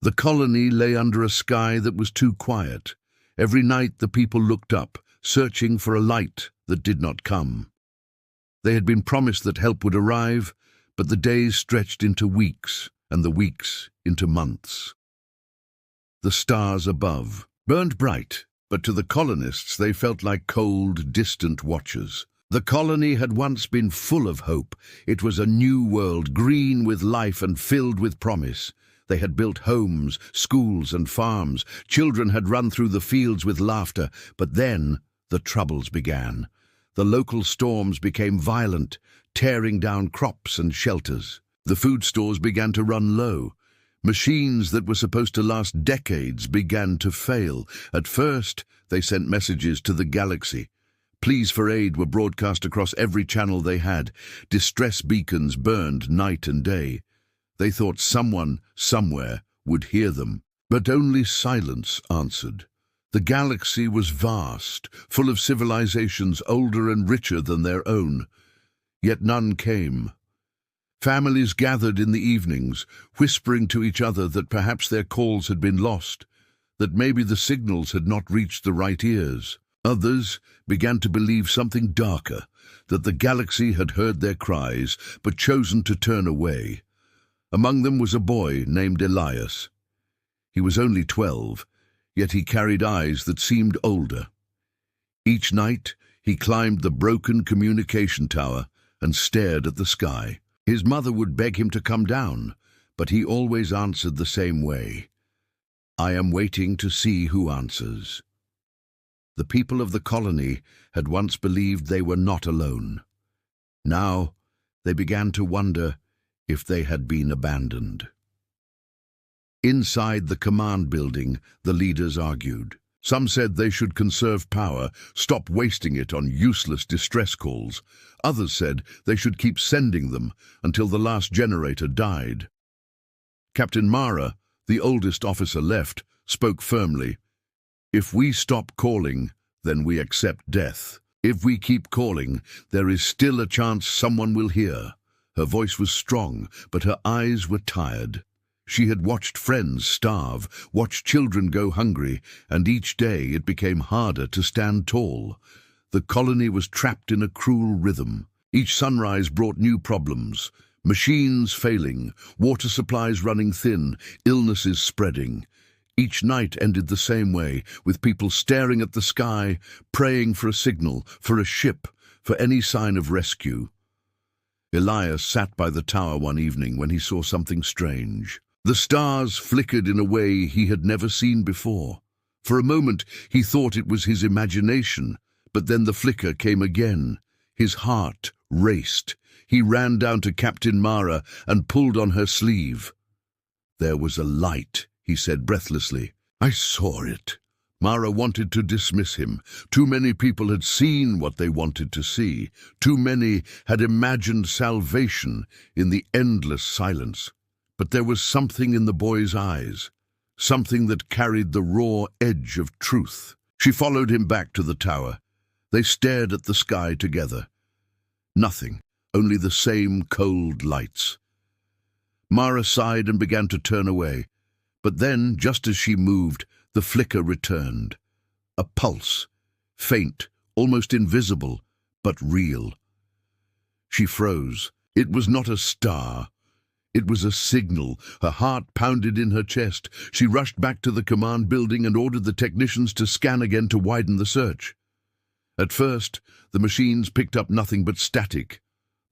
The colony lay under a sky that was too quiet. Every night the people looked up, searching for a light that did not come. They had been promised that help would arrive, but the days stretched into weeks, and the weeks into months. The stars above burned bright, but to the colonists they felt like cold, distant watchers. The colony had once been full of hope. It was a new world, green with life and filled with promise. They had built homes, schools and farms. Children had run through the fields with laughter, but then the troubles began. The local storms became violent, tearing down crops and shelters. The food stores began to run low. Machines that were supposed to last decades began to fail. At first, they sent messages to the galaxy. Pleas for aid were broadcast across every channel they had. Distress beacons burned night and day. They thought someone, somewhere, would hear them. But only silence answered. The galaxy was vast, full of civilizations older and richer than their own. Yet none came. Families gathered in the evenings, whispering to each other that perhaps their calls had been lost, that maybe the signals had not reached the right ears. Others began to believe something darker, that the galaxy had heard their cries, but chosen to turn away. Among them was a boy named Elias. He was only 12, yet he carried eyes that seemed older. Each night he climbed the broken communication tower and stared at the sky. His mother would beg him to come down, but he always answered the same way. "I am waiting to see who answers." The people of the colony had once believed they were not alone. Now they began to wonder if they had been abandoned. Inside the command building, the leaders argued. Some said they should conserve power, stop wasting it on useless distress calls. Others said they should keep sending them until the last generator died. Captain Mara, the oldest officer left, spoke firmly. "If we stop calling, then we accept death. If we keep calling, there is still a chance someone will hear." Her voice was strong, but her eyes were tired. She had watched friends starve, watched children go hungry, and each day it became harder to stand tall. The colony was trapped in a cruel rhythm. Each sunrise brought new problems. Machines failing, water supplies running thin, illnesses spreading. Each night ended the same way, with people staring at the sky, praying for a signal, for a ship, for any sign of rescue. Elias sat by the tower one evening when he saw something strange. The stars flickered in a way he had never seen before. For a moment he thought it was his imagination, but then the flicker came again. His heart raced. He ran down to Captain Mara and pulled on her sleeve. "There was a light," he said breathlessly. "I saw it." Mara wanted to dismiss him. Too many people had seen what they wanted to see. Too many had imagined salvation in the endless silence. But there was something in the boy's eyes, something that carried the raw edge of truth. She followed him back to the tower. They stared at the sky together. Nothing, only the same cold lights. Mara sighed and began to turn away. But then, just as she moved, the flicker returned. A pulse, faint, almost invisible, but real. She froze. It was not a star. It was a signal. Her heart pounded in her chest. She rushed back to the command building and ordered the technicians to scan again to widen the search. At first, the machines picked up nothing but static.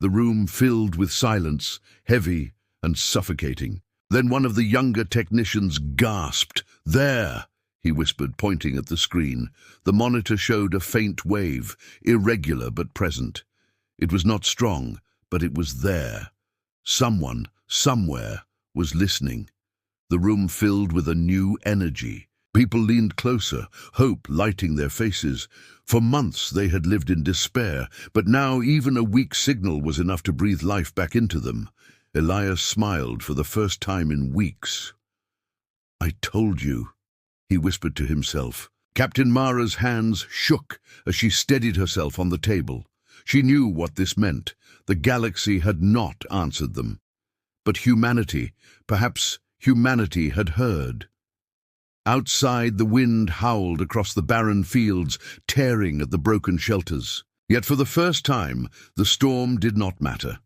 The room filled with silence, heavy and suffocating. Then one of the younger technicians gasped. "There!" he whispered, pointing at the screen. The monitor showed a faint wave, irregular but present. It was not strong, but it was there. Someone, somewhere, was listening. The room filled with a new energy. People leaned closer, hope lighting their faces. For months they had lived in despair, but now even a weak signal was enough to breathe life back into them. Elias smiled for the first time in weeks. "I told you," he whispered to himself. Captain Mara's hands shook as she steadied herself on the table. She knew what this meant. The galaxy had not answered them. But humanity, perhaps Humanity had heard. Outside, the wind howled across the barren fields, tearing at the broken shelters. Yet for the first time, the storm did not matter.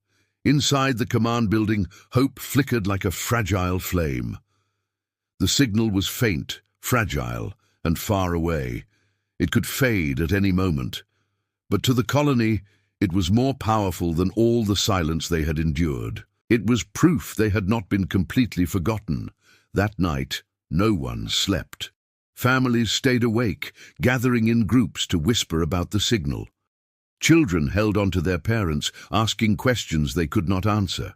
Inside the command building, hope flickered like a fragile flame. The signal was faint, fragile, and far away. It could fade at any moment. But to the colony, it was more powerful than all the silence they had endured. It was proof they had not been completely forgotten. That night, no one slept. Families stayed awake, gathering in groups to whisper about the signal. Children held on to their parents, asking questions they could not answer.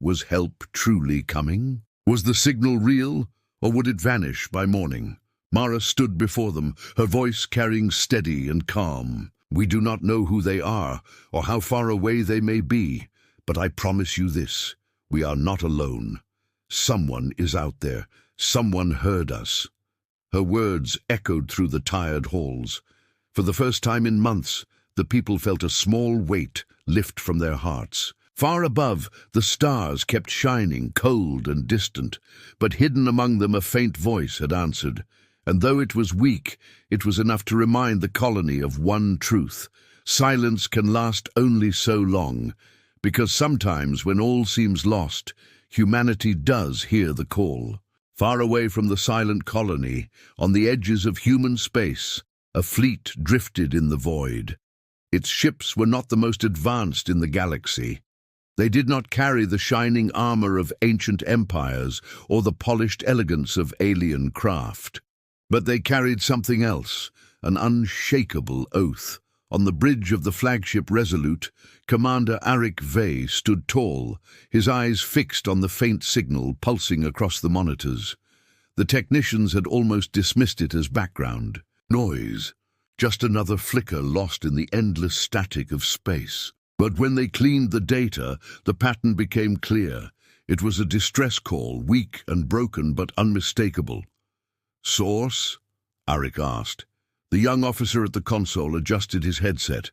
Was help truly coming? Was the signal real, or would it vanish by morning? Mara stood before them, her voice carrying steady and calm. We do not know who they are, or how far away they may be, but I promise you this, we are not alone. Someone is out there. Someone heard us. Her words echoed through the tired halls. For the first time in months, the people felt a small weight lift from their hearts. Far above, the stars kept shining, cold and distant, but hidden among them a faint voice had answered, and though it was weak, it was enough to remind the colony of one truth. Silence can last only so long, because sometimes when all seems lost, humanity does hear the call. Far away from the silent colony, on the edges of human space, a fleet drifted in the void. Its ships were not the most advanced in the galaxy. They did not carry the shining armor of ancient empires or the polished elegance of alien craft. But they carried something else, an unshakable oath. On the bridge of the flagship Resolute, Commander Arik Vey stood tall, his eyes fixed on the faint signal pulsing across the monitors. The technicians had almost dismissed it as background noise, just another flicker lost in the endless static of space. But when they cleaned the data, the pattern became clear. It was a distress call, weak and broken but unmistakable. "Source?" Arik asked. The young officer at the console adjusted his headset.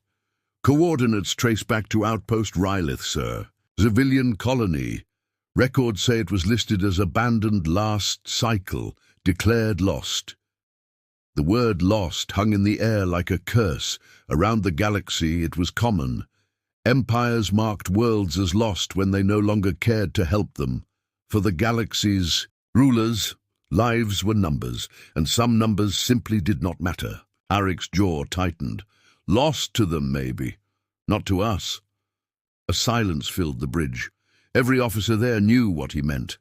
"Coordinates trace back to Outpost Rylith, sir. Civilian colony. Records say it was listed as abandoned last cycle, declared lost." The word lost hung in the air like a curse. Around the galaxy it was common. Empires marked worlds as lost when they no longer cared to help them. For the galaxy's rulers, lives were numbers, and some numbers simply did not matter. Arik's jaw tightened. Lost to them, maybe. Not to us. A silence filled the bridge. Every officer there knew what he meant.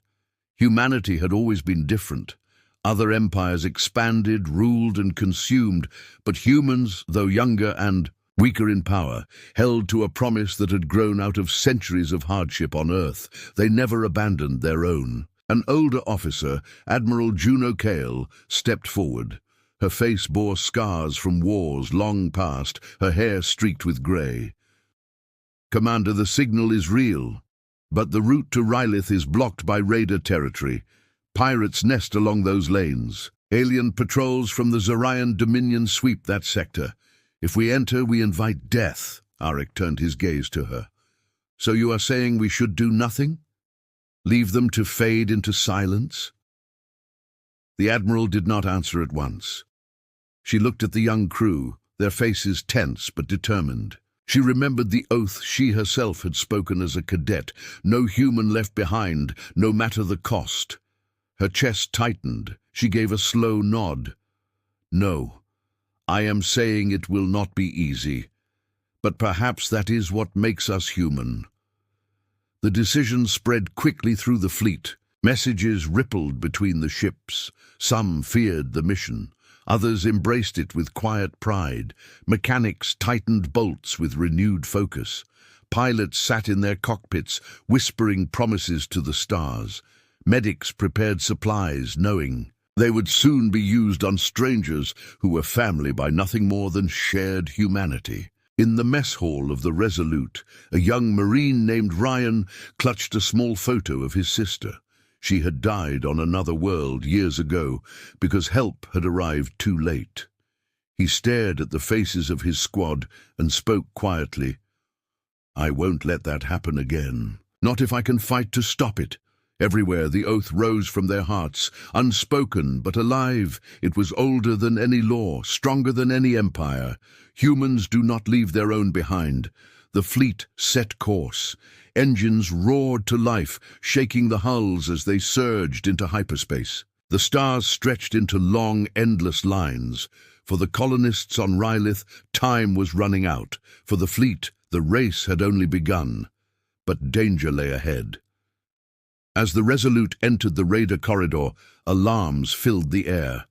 Humanity had always been different. Other empires expanded, ruled, and consumed, but humans, though younger and weaker in power, held to a promise that had grown out of centuries of hardship on Earth. They never abandoned their own. An older officer, Admiral Juno Kale, stepped forward. Her face bore scars from wars long past, her hair streaked with grey. "Commander, the signal is real, but the route to Rylith is blocked by raider territory. Pirates nest along those lanes. Alien patrols from the Zorian Dominion sweep that sector. If we enter, we invite death." Arik turned his gaze to her. "So you are saying we should do nothing? Leave them to fade into silence?" The Admiral did not answer at once. She looked at the young crew, their faces tense but determined. She remembered the oath she herself had spoken as a cadet, no human left behind, no matter the cost. Her chest tightened. She gave a slow nod. "No, I am saying it will not be easy, but perhaps that is what makes us human." The decision spread quickly through the fleet. Messages rippled between the ships. Some feared the mission. Others embraced it with quiet pride. Mechanics tightened bolts with renewed focus. Pilots sat in their cockpits, whispering promises to the stars. Medics prepared supplies, knowing they would soon be used on strangers who were family by nothing more than shared humanity. In the mess hall of the Resolute, a young Marine named Ryan clutched a small photo of his sister. She had died on another world years ago because help had arrived too late. He stared at the faces of his squad and spoke quietly. "I won't let that happen again. Not if I can fight to stop it. Everywhere the oath rose from their hearts, unspoken but alive. It was older than any law, stronger than any empire. Humans do not leave their own behind. The fleet set course. Engines roared to life, shaking the hulls as they surged into hyperspace. The stars stretched into long, endless lines. For the colonists on Rylith, time was running out. For the fleet, the race had only begun. But danger lay ahead. As the Resolute entered the raider corridor, alarms filled the air.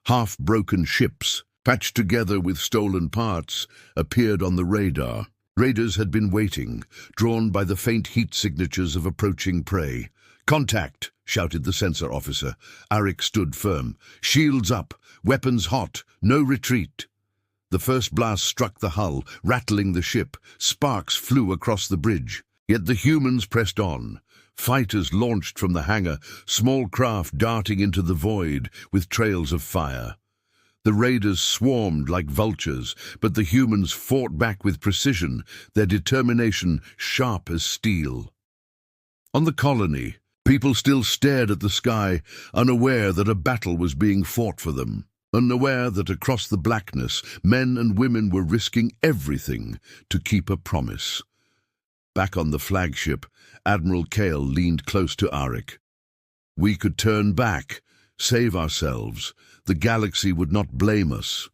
Half-broken ships, patched together with stolen parts, appeared on the radar. Raiders had been waiting, drawn by the faint heat signatures of approaching prey. "Contact!" shouted the sensor officer. Arik stood firm. "Shields up! Weapons hot! No retreat!" The first blast struck the hull, rattling the ship. Sparks flew across the bridge. Yet the humans pressed on. Fighters launched from the hangar, small craft darting into the void with trails of fire. The raiders swarmed like vultures, but the humans fought back with precision, their determination sharp as steel. On the colony, people still stared at the sky, unaware that a battle was being fought for them, unaware that across the blackness, men and women were risking everything to keep a promise. Back on the flagship, Admiral Kale leaned close to Arik. "We could turn back, save ourselves. The galaxy would not blame us."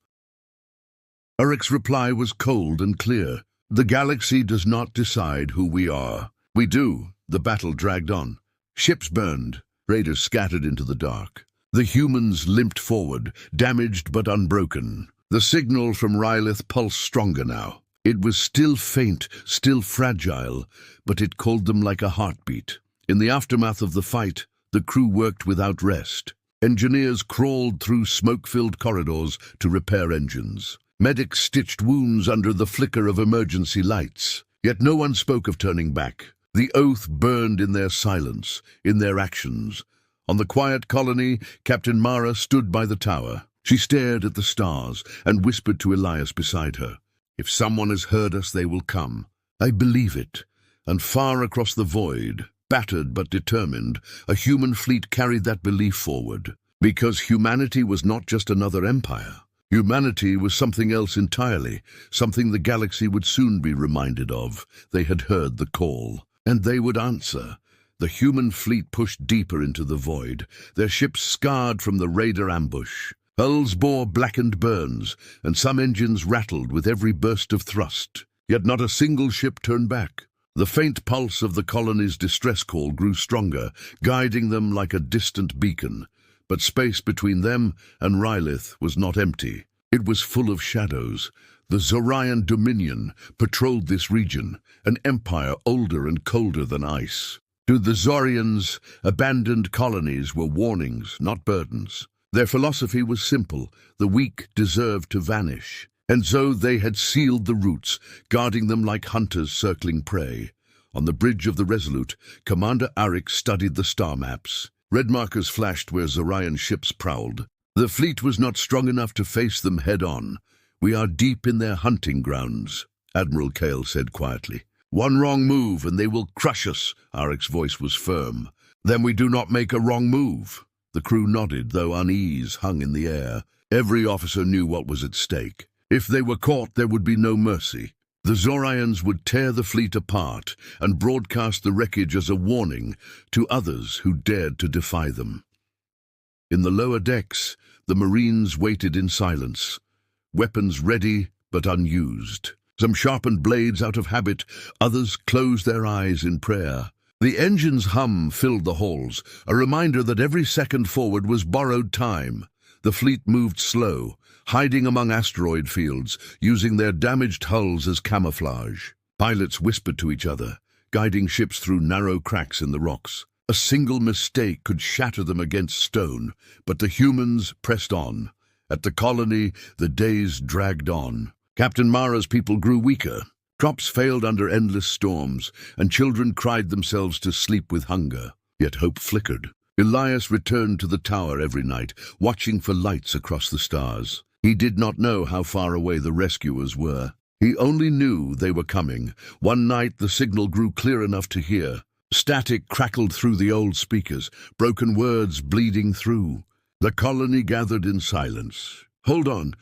Arik's reply was cold and clear. "The galaxy does not decide who we are. We do." The battle dragged on. Ships burned. Raiders scattered into the dark. The humans limped forward, damaged but unbroken. The signal from Rylith pulsed stronger now. It was still faint, still fragile, but it called them like a heartbeat. In the aftermath of the fight, the crew worked without rest. Engineers crawled through smoke-filled corridors to repair engines. Medics stitched wounds under the flicker of emergency lights. Yet no one spoke of turning back. The oath burned in their silence, in their actions. On the quiet colony, Captain Mara stood by the tower. She stared at the stars and whispered to Elias beside her. "If someone has heard us, they will come." I believe it. And far across the void, battered but determined, a human fleet carried that belief forward. Because humanity was not just another empire. Humanity was something else entirely, something the galaxy would soon be reminded of. They had heard the call, and they would answer. The human fleet pushed deeper into the void, their ships scarred from the raider ambush. Hulls bore blackened burns, and some engines rattled with every burst of thrust. Yet not a single ship turned back. The faint pulse of the colony's distress call grew stronger, guiding them like a distant beacon. But space between them and Rylith was not empty. It was full of shadows. The Zorian Dominion patrolled this region, an empire older and colder than ice. To the Zorians, abandoned colonies were warnings, not burdens. Their philosophy was simple: the weak deserved to vanish. And so they had sealed the routes, guarding them like hunters circling prey. On the bridge of the Resolute, Commander Arik studied the star maps. Red markers flashed where Zorian ships prowled. The fleet was not strong enough to face them head-on. "We are deep in their hunting grounds," Admiral Kale said quietly. "One wrong move and they will crush us." Arik's voice was firm. "Then we do not make a wrong move." The crew nodded, though unease hung in the air. Every officer knew what was at stake. If they were caught, there would be no mercy. The Zorians would tear the fleet apart and broadcast the wreckage as a warning to others who dared to defy them. In the lower decks, the Marines waited in silence, weapons ready but unused. Some sharpened blades out of habit, others closed their eyes in prayer. The engine's hum filled the halls, a reminder that every second forward was borrowed time. The fleet moved slow, hiding among asteroid fields, using their damaged hulls as camouflage. Pilots whispered to each other, guiding ships through narrow cracks in the rocks. A single mistake could shatter them against stone, but the humans pressed on. At the colony, the days dragged on. Captain Mara's people grew weaker. Crops failed under endless storms, and children cried themselves to sleep with hunger. Yet hope flickered. Elias returned to the tower every night, watching for lights across the stars. He did not know how far away the rescuers were. He only knew they were coming. One night the signal grew clear enough to hear. Static crackled through the old speakers, broken words bleeding through. The colony gathered in silence. "Hold on,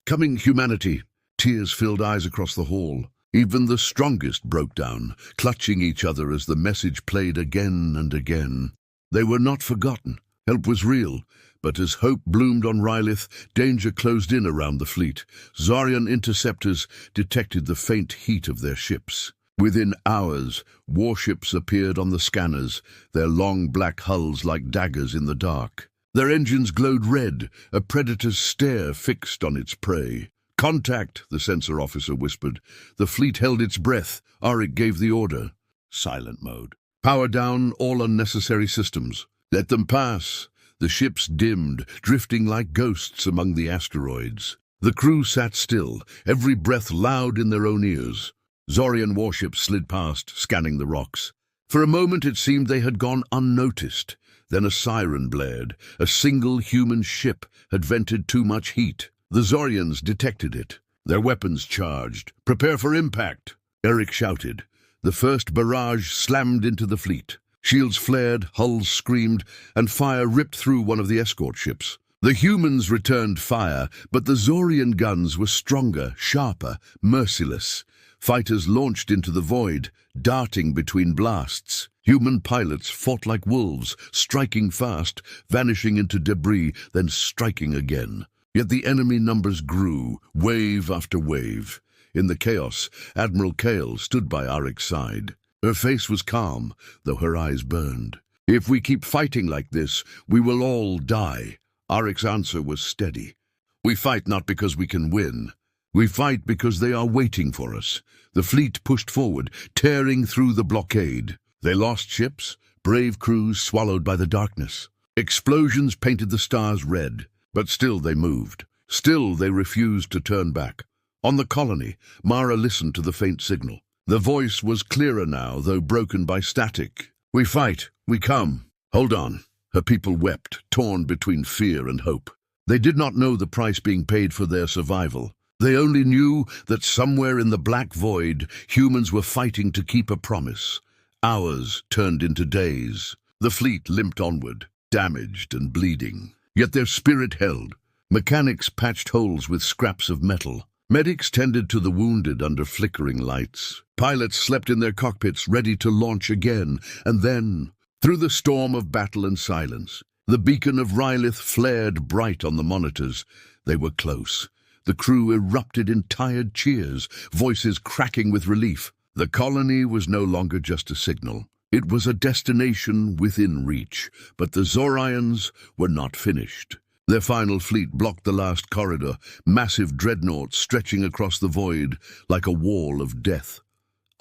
coming humanity." Tears filled eyes across the hall. Even the strongest broke down, clutching each other as the message played again and again. They were not forgotten. Help was real, but as hope bloomed on Rylith, danger closed in around the fleet. Zorian interceptors detected the faint heat of their ships. Within hours, warships appeared on the scanners, their long black hulls like daggers in the dark. Their engines glowed red, a predator's stare fixed on its prey. "Contact," the sensor officer whispered. The fleet held its breath. Arik gave the order. Silent mode. "Power down all unnecessary systems. Let them pass." The ships dimmed, drifting like ghosts among the asteroids. The crew sat still, every breath loud in their own ears. Zorian warships slid past, scanning the rocks. For a moment it seemed they had gone unnoticed. Then a siren blared. A single human ship had vented too much heat. The Zorians detected it. Their weapons charged. "Prepare for impact," Eric shouted. The first barrage slammed into the fleet. Shields flared, hulls screamed, and fire ripped through one of the escort ships. The humans returned fire, but the Zorian guns were stronger, sharper, merciless. Fighters launched into the void, darting between blasts. Human pilots fought like wolves, striking fast, vanishing into debris, then striking again. Yet the enemy numbers grew, wave after wave. In the chaos, Admiral Kale stood by Arik's side. Her face was calm, though her eyes burned. "If we keep fighting like this, we will all die." Arik's answer was steady. "We fight not because we can win. We fight because they are waiting for us." The fleet pushed forward, tearing through the blockade. They lost ships, brave crews swallowed by the darkness. Explosions painted the stars red. But still they moved. Still they refused to turn back. On the colony, Mara listened to the faint signal. The voice was clearer now, though broken by static. "We fight. We come. Hold on." Her people wept, torn between fear and hope. They did not know the price being paid for their survival. They only knew that somewhere in the black void, humans were fighting to keep a promise. Hours turned into days. The fleet limped onward, damaged and bleeding. Yet their spirit held. Mechanics patched holes with scraps of metal. Medics tended to the wounded under flickering lights. Pilots slept in their cockpits, ready to launch again. And then, through the storm of battle and silence, the beacon of Rylith flared bright on the monitors. They were close. The crew erupted in tired cheers, voices cracking with relief. The colony was no longer just a signal. It was a destination within reach, but the Zorians were not finished. Their final fleet blocked the last corridor, massive dreadnoughts stretching across the void like a wall of death.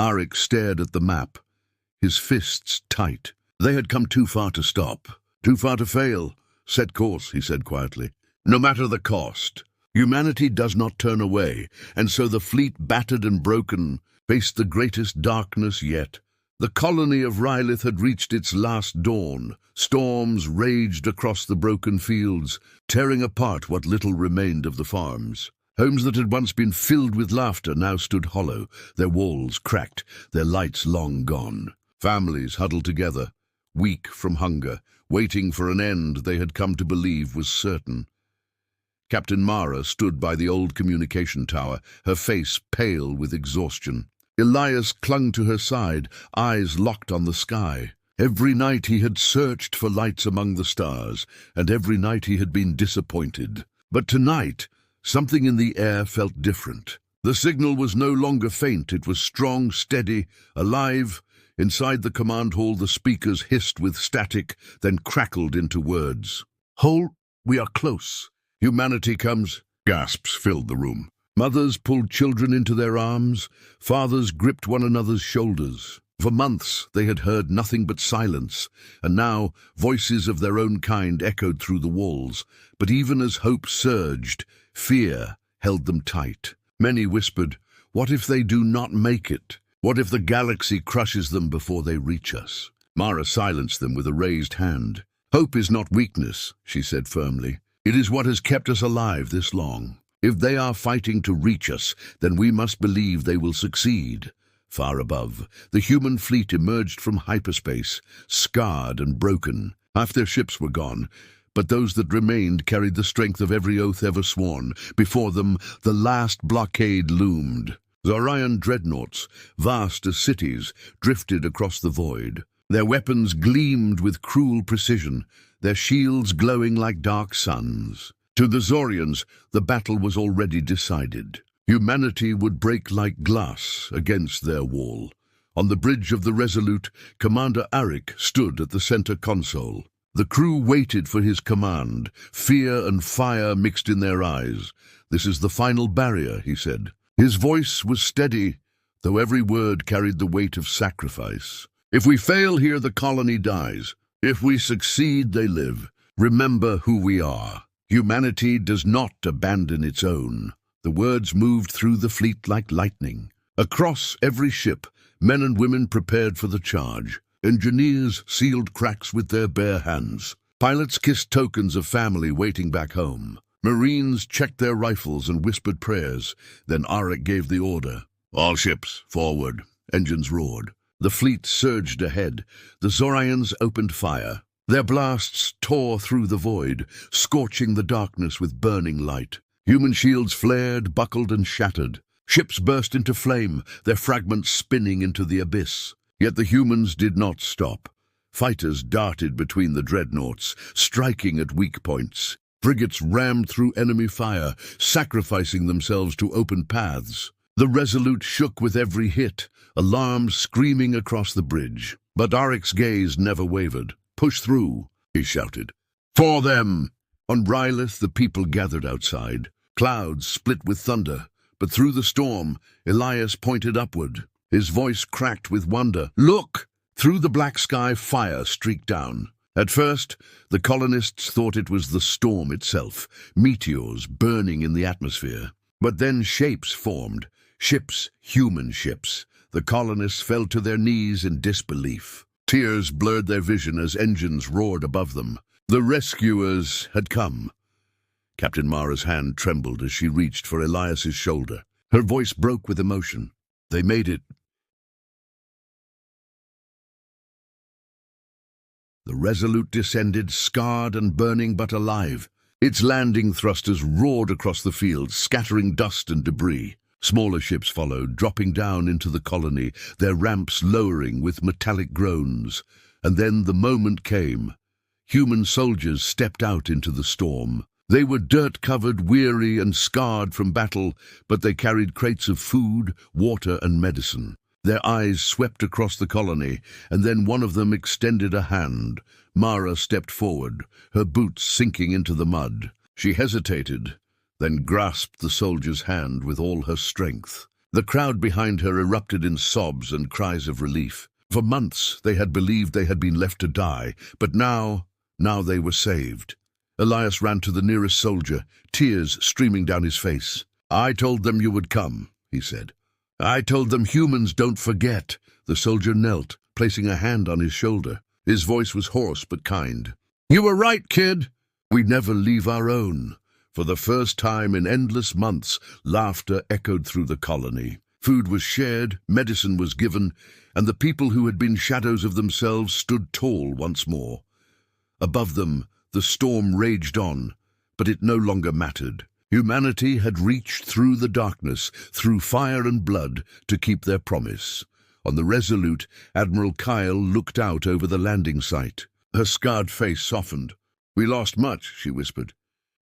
Arik stared at the map, his fists tight. They had come too far to stop, too far to fail. "Set course," he said quietly, "no matter the cost." Humanity does not turn away, and so the fleet, battered and broken, faced the greatest darkness yet. The colony of Rylith had reached its last dawn. Storms raged across the broken fields, tearing apart what little remained of the farms. Homes that had once been filled with laughter now stood hollow, their walls cracked, their lights long gone. Families huddled together, weak from hunger, waiting for an end they had come to believe was certain. Captain Mara stood by the old communication tower, her face pale with exhaustion. Elias clung to her side, eyes locked on the sky. Every night he had searched for lights among the stars, and every night he had been disappointed. But tonight, something in the air felt different. The signal was no longer faint, it was strong, steady, alive. Inside the command hall the speakers hissed with static, then crackled into words. "Hold, we are close. Humanity comes." Gasps filled the room. Mothers pulled children into their arms. Fathers gripped one another's shoulders. For months they had heard nothing but silence, and now voices of their own kind echoed through the walls. But even as hope surged, fear held them tight. Many whispered, "What if they do not make it? What if the galaxy crushes them before they reach us?" Mara silenced them with a raised hand. "Hope is not weakness," she said firmly. "It is what has kept us alive this long. If they are fighting to reach us, then we must believe they will succeed. Far above, the human fleet emerged from hyperspace, scarred and broken. Half their ships were gone, but those that remained carried the strength of every oath ever sworn. Before them, the last blockade loomed. Zorion dreadnoughts, vast as cities, drifted across the void. Their weapons gleamed with cruel precision, their shields glowing like dark suns. To the Zorians, the battle was already decided. Humanity would break like glass against their wall. On the bridge of the Resolute, Commander Arik stood at the center console. The crew waited for his command. Fear and fire mixed in their eyes. "This is the final barrier," he said. His voice was steady, though every word carried the weight of sacrifice. "If we fail here, the colony dies. If we succeed, they live. Remember who we are. Humanity does not abandon its own." The words moved through the fleet like lightning. Across every ship, men and women prepared for the charge. Engineers sealed cracks with their bare hands. Pilots kissed tokens of family waiting back home. Marines checked their rifles and whispered prayers. Then Arik gave the order. "All ships, forward." Engines roared. The fleet surged ahead. The Zorians opened fire. Their blasts tore through the void, scorching the darkness with burning light. Human shields flared, buckled, and shattered. Ships burst into flame, their fragments spinning into the abyss. Yet the humans did not stop. Fighters darted between the dreadnoughts, striking at weak points. Frigates rammed through enemy fire, sacrificing themselves to open paths. The Resolute shook with every hit, alarms screaming across the bridge. But Arik's gaze never wavered. "Push through," he shouted. "For them!" On Rylith, the people gathered outside. Clouds split with thunder, but through the storm, Elias pointed upward. His voice cracked with wonder. "Look!" Through the black sky, fire streaked down. At first, the colonists thought it was the storm itself, meteors burning in the atmosphere. But then shapes formed, ships, human ships. The colonists fell to their knees in disbelief. Tears blurred their vision as engines roared above them. The rescuers had come. Captain Mara's hand trembled as she reached for Elias's shoulder. Her voice broke with emotion. "They made it." The Resolute descended, scarred and burning but alive. Its landing thrusters roared across the field, scattering dust and debris. Smaller ships followed, dropping down into the colony, their ramps lowering with metallic groans. And then the moment came. Human soldiers stepped out into the storm. They were dirt-covered, weary and scarred from battle, but they carried crates of food, water and medicine. Their eyes swept across the colony, and then one of them extended a hand. Mara stepped forward, her boots sinking into the mud. She hesitated, then grasped the soldier's hand with all her strength. The crowd behind her erupted in sobs and cries of relief. For months they had believed they had been left to die, but now they were saved. Elias ran to the nearest soldier, tears streaming down his face. "I told them you would come," he said. "I told them humans don't forget." The soldier knelt, placing a hand on his shoulder. His voice was hoarse but kind. "You were right, kid. We never leave our own." For the first time in endless months, laughter echoed through the colony. Food was shared, medicine was given, and the people who had been shadows of themselves stood tall once more. Above them, the storm raged on, but it no longer mattered. Humanity had reached through the darkness, through fire and blood, to keep their promise. On the Resolute, Admiral Kyle looked out over the landing site. Her scarred face softened. "We lost much," she whispered.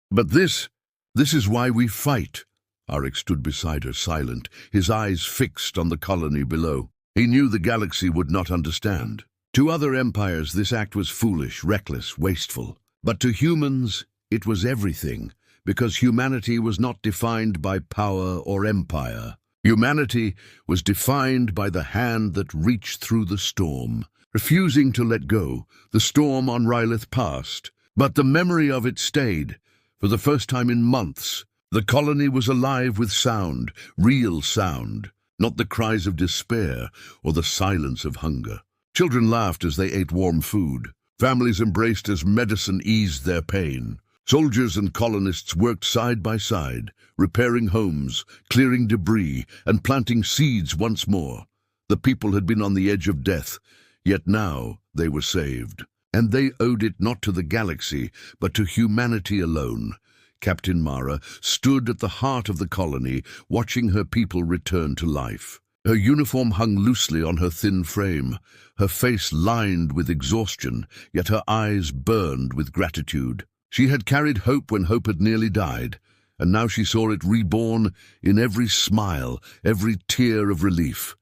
"But this is why we fight." Arik stood beside her, silent, his eyes fixed on the colony below. He knew the galaxy would not understand. To other empires, this act was foolish, reckless, wasteful. But to humans, it was everything, because humanity was not defined by power or empire. Humanity was defined by the hand that reached through the storm. Refusing to let go, the storm on Rylith passed, but the memory of it stayed. For the first time in months, the colony was alive with sound, real sound, not the cries of despair or the silence of hunger. Children laughed as they ate warm food. Families embraced as medicine eased their pain. Soldiers and colonists worked side by side, repairing homes, clearing debris, and planting seeds once more. The people had been on the edge of death, yet now they were saved. And they owed it not to the galaxy, but to humanity alone. Captain Mara stood at the heart of the colony, watching her people return to life. Her uniform hung loosely on her thin frame, her face lined with exhaustion, yet her eyes burned with gratitude. She had carried hope when hope had nearly died, and now she saw it reborn in every smile, every tear of relief.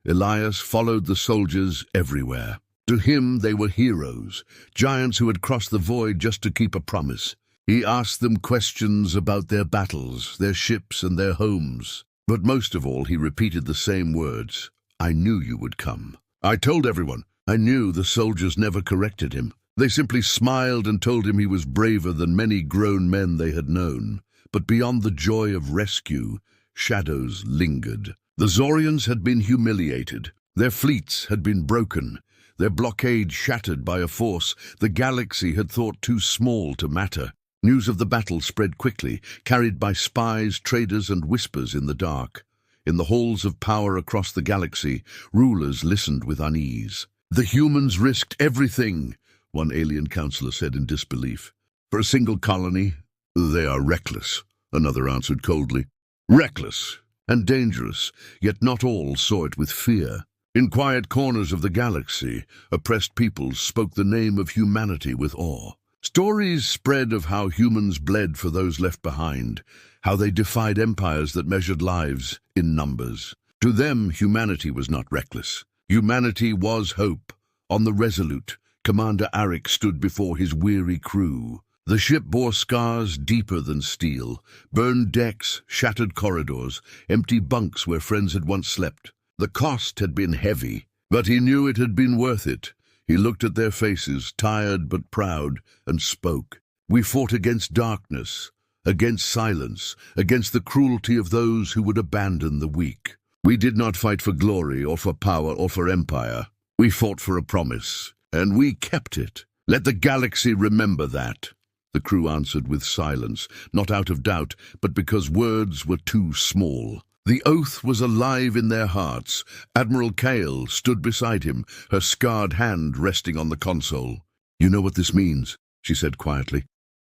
Elias followed the soldiers everywhere. To him they were heroes, giants who had crossed the void just to keep a promise. He asked them questions about their battles, their ships and their homes. But most of all he repeated the same words, "I knew you would come." I told everyone. I knew the soldiers never corrected him. They simply smiled and told him he was braver than many grown men they had known. But beyond the joy of rescue, shadows lingered. The Zorians had been humiliated. Their fleets had been broken. Their blockade shattered by a force the galaxy had thought too small to matter. News of the battle spread quickly, carried by spies, traders, and whispers in the dark. In the halls of power across the galaxy, rulers listened with unease. "The humans risked everything," one alien counselor said in disbelief. "For a single colony, they are reckless," another answered coldly. "Reckless and dangerous, yet not all saw it with fear." In quiet corners of the galaxy, oppressed peoples spoke the name of humanity with awe. Stories spread of how humans bled for those left behind, how they defied empires that measured lives in numbers. To them, humanity was not reckless. Humanity was hope. On the Resolute, Commander Arik stood before his weary crew. The ship bore scars deeper than steel, burned decks, shattered corridors, empty bunks where friends had once slept. The cost had been heavy, but he knew it had been worth it. He looked at their faces, tired but proud, and spoke. "We fought against darkness, against silence, against the cruelty of those who would abandon the weak. We did not fight for glory or for power or for empire. We fought for a promise, and we kept it. Let the galaxy remember that." The crew answered with silence, not out of doubt, but because words were too small. The oath was alive in their hearts. Admiral Kale stood beside him, her scarred hand resting on the console. "You know what this means," she said quietly.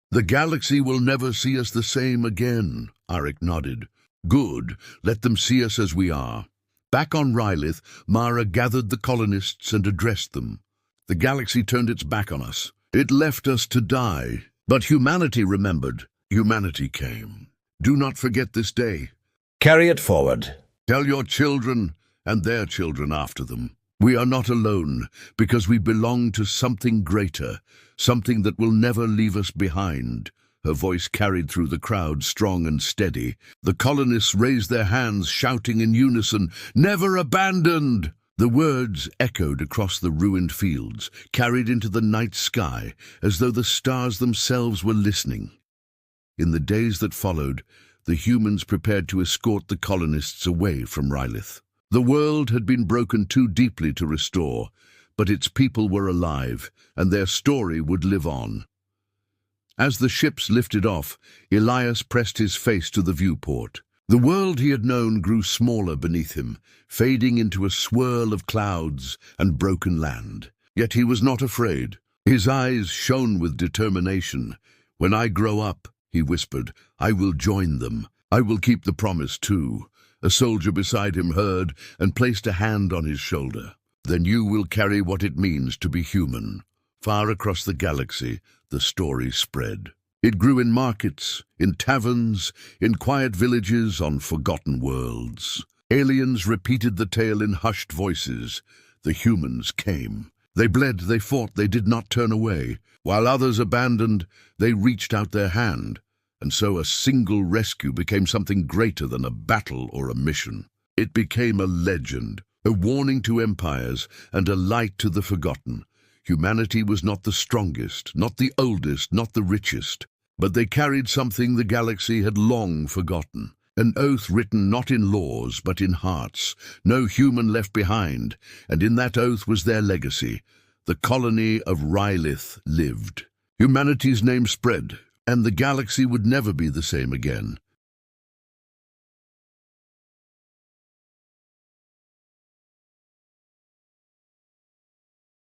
"The galaxy will never see us the same again," Arik nodded. "Good, let them see us as we are." Back on Rylith, Mara gathered the colonists and addressed them. "The galaxy turned its back on us. It left us to die. But humanity remembered. Humanity came. Do not forget this day. Carry it forward. Tell your children and their children after them. We are not alone, because we belong to something greater, something that will never leave us behind." Her voice carried through the crowd, strong and steady. The colonists raised their hands, shouting in unison, "Never abandoned!" The words echoed across the ruined fields, carried into the night sky, as though the stars themselves were listening. In the days that followed, the humans prepared to escort the colonists away from Rylith. The world had been broken too deeply to restore, but its people were alive, and their story would live on. As the ships lifted off, Elias pressed his face to the viewport. The world he had known grew smaller beneath him, fading into a swirl of clouds and broken land. Yet he was not afraid. His eyes shone with determination. "When I grow up," he whispered, "I will join them. I will keep the promise too." A soldier beside him heard and placed a hand on his shoulder. "Then you will carry what it means to be human." Far across the galaxy, the story spread. It grew in markets, in taverns, in quiet villages on forgotten worlds. Aliens repeated the tale in hushed voices. The humans came. They bled, they fought, they did not turn away. While others abandoned, they reached out their hand. And so a single rescue became something greater than a battle or a mission. It became a legend, a warning to empires, and a light to the forgotten. Humanity was not the strongest, not the oldest, not the richest, but they carried something the galaxy had long forgotten. An oath written not in laws, but in hearts. No human left behind, and in that oath was their legacy. The colony of Rylith lived. Humanity's name spread, and the galaxy would never be the same again.